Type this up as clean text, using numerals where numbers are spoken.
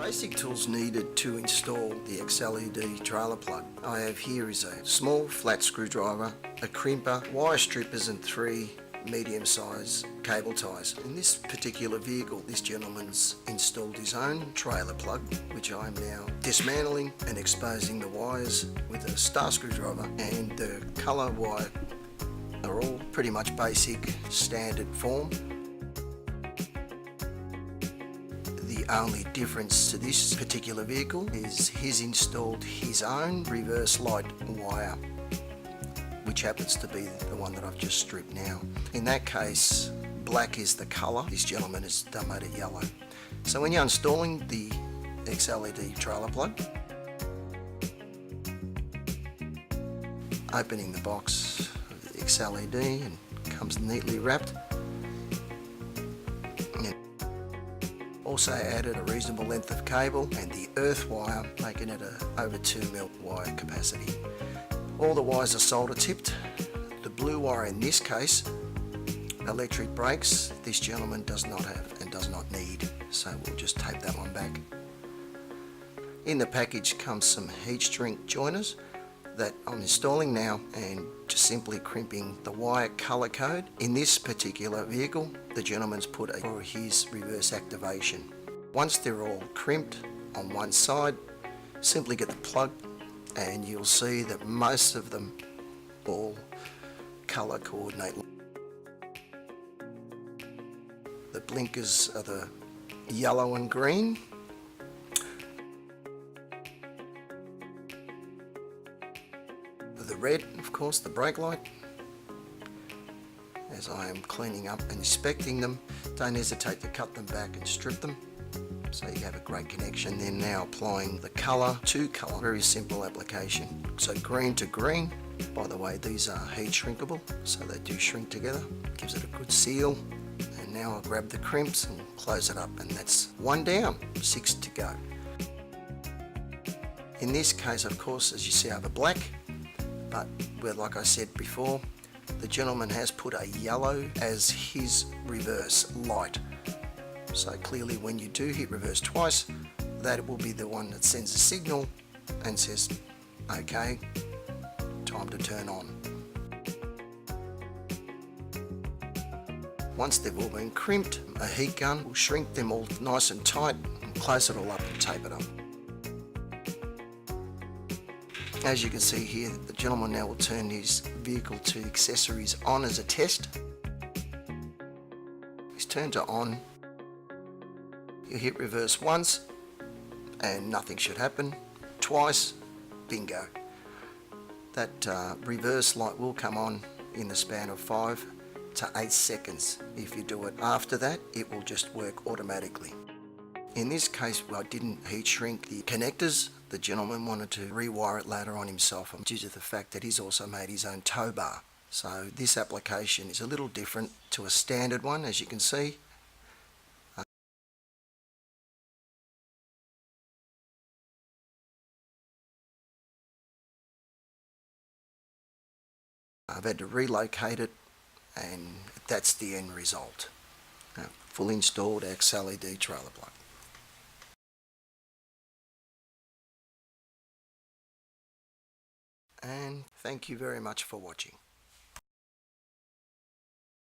Basic tools needed to install the Xceled Trailer Plug I have here is a small flat screwdriver, a crimper, wire strippers and 3 medium-sized cable ties. In this particular vehicle, this gentleman's installed his own trailer plug, which I am now dismantling and exposing the wires with a star screwdriver, and the colour wire are all pretty much basic standard form. The only difference to this particular vehicle is he's installed his own reverse light wire, which happens to be the one that I've just stripped now. In that case, black is the colour. This gentleman has done made it yellow. So when you're installing the Xceled trailer plug, opening the box of the Xceled and comes neatly wrapped. Also added a reasonable length of cable and the earth wire, making it a over 2mm wire capacity. All the wires are solder tipped. The blue wire in this case, electric brakes, this gentleman does not have and does not need, so we'll just tape that one back. In the package comes some heat shrink joiners that I'm installing now and just simply crimping the wire colour code. In this particular vehicle, the gentleman's put for his reverse activation. Once they're all crimped on one side, simply get the plug and you'll see that most of them all colour coordinate. The blinkers are the yellow and green. The red, of course, the brake light. As I am cleaning up and inspecting them, don't hesitate to cut them back and strip them so you have a great connection. Then now applying the colour to colour, very simple application. So green to green, by the way these are heat shrinkable, so they do shrink together, gives it a good seal. And now I'll grab the crimps and close it up, and that's one down, 6 to go. In this case, of course, as you see, I have a black, but where, like I said before, the gentleman has put a yellow as his reverse light. So clearly when you do hit reverse twice, that will be the one that sends a signal and says, okay, time to turn on. Once they've all been crimped, a heat gun will shrink them all nice and tight and close it all up and tape it up. As you can see here, the gentleman now will turn his vehicle to accessories on as a test. He's turned to on. You hit reverse once and nothing should happen. Twice, bingo. That reverse light will come on in the span of 5 to 8 seconds. If you do it after that, it will just work automatically. In this case, I didn't heat shrink the connectors. The gentleman wanted to rewire it later on himself due to the fact that he's also made his own tow bar. So this application is a little different to a standard one, as you can see. I've had to relocate it, and that's the end result. Fully installed Xceled trailer plug. And thank you very much for watching.